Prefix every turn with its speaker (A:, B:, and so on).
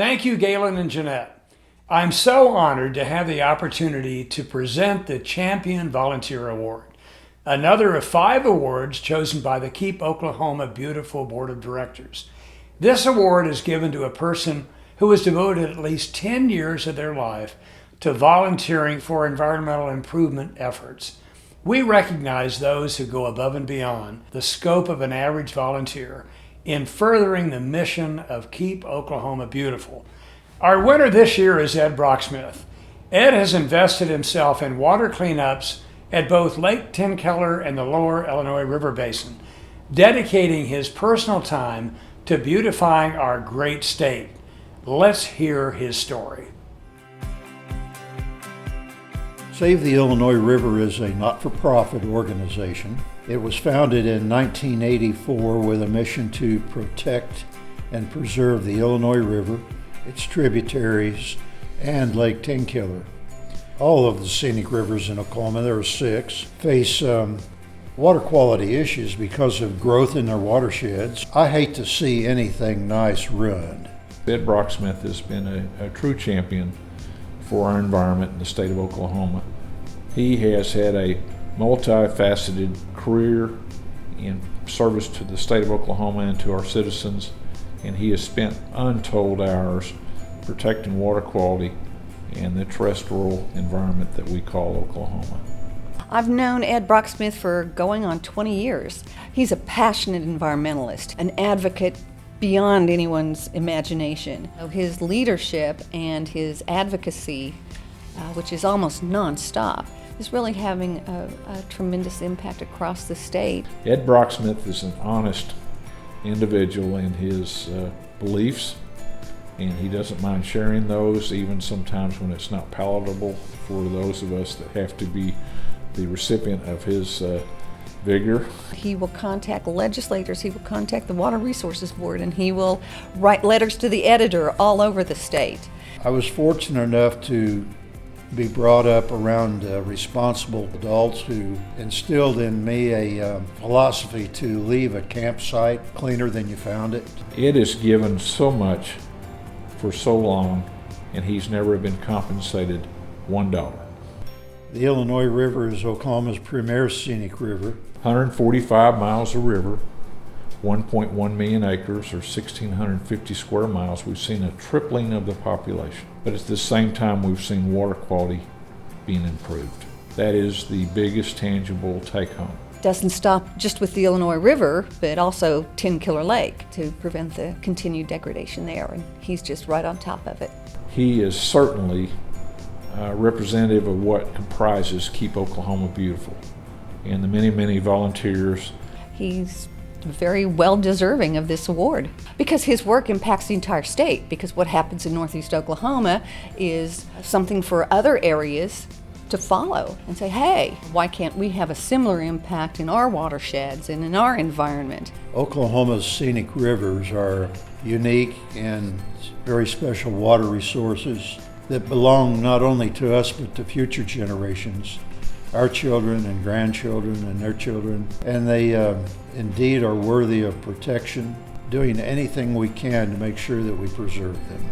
A: Thank you, Galen and Jeanette. I'm so honored to have the opportunity to present the Champion Volunteer Award, another of 5 awards chosen by the Keep Oklahoma Beautiful Board of Directors. This award is given to a person who has devoted at least 10 years of their life to volunteering for environmental improvement efforts. We recognize those who go above and beyond the scope of an average volunteer in furthering the mission of Keep Oklahoma Beautiful. Our winner this year is Ed Brocksmith. Ed has invested himself in water cleanups at both Lake Tenkeller and the Lower Illinois River Basin, dedicating his personal time to beautifying our great state. Let's hear his story.
B: Save the Illinois River is a not-for-profit organization. It was founded in 1984 with a mission to protect and preserve the Illinois River, its tributaries, and Lake Tenkeller. All of the scenic rivers in Oklahoma, there are 6, face water quality issues because of growth in their watersheds. I hate to see anything nice ruined.
C: Ed Brocksmith has been a true champion for our environment in the state of Oklahoma. He has had a multifaceted career in service to the state of Oklahoma and to our citizens, and he has spent untold hours protecting water quality and the terrestrial environment that we call Oklahoma.
D: I've known Ed Brocksmith for going on 20 years. He's a passionate environmentalist, an advocate beyond anyone's imagination. His leadership and his advocacy, which is almost nonstop, is really having a tremendous impact across the state.
C: Ed Brocksmith is an honest individual in his beliefs, and he doesn't mind sharing those, even sometimes when it's not palatable for those of us that have to be the recipient of his vigor.
D: He will contact legislators, he will contact the Water Resources Board, and he will write letters to the editor all over the state.
B: I was fortunate enough to be brought up around responsible adults who instilled in me a philosophy to leave a campsite cleaner than you found it.
C: Ed has given so much for so long, and he's never been compensated $1.
B: The Illinois River is Oklahoma's premier scenic river.
C: 145 miles of river, 1.1 million acres, or 1,650 square miles. We've seen a tripling of the population, but at the same time we've seen water quality being improved. That is the biggest tangible take-home.
D: Doesn't stop just with the Illinois River, but also Tenkeller Lake to prevent the continued degradation there, and he's just right on top of it.
C: He is certainly representative of what comprises Keep Oklahoma Beautiful and the many, many volunteers.
D: He's very well deserving of this award because his work impacts the entire state, because what happens in Northeast Oklahoma is something for other areas to follow and say, hey, why can't we have a similar impact in our watersheds and in our environment?
B: Oklahoma's scenic rivers are unique and very special water resources that belong not only to us but to future generations, our children and grandchildren and their children, and they indeed are worthy of protection, doing anything we can to make sure that we preserve them.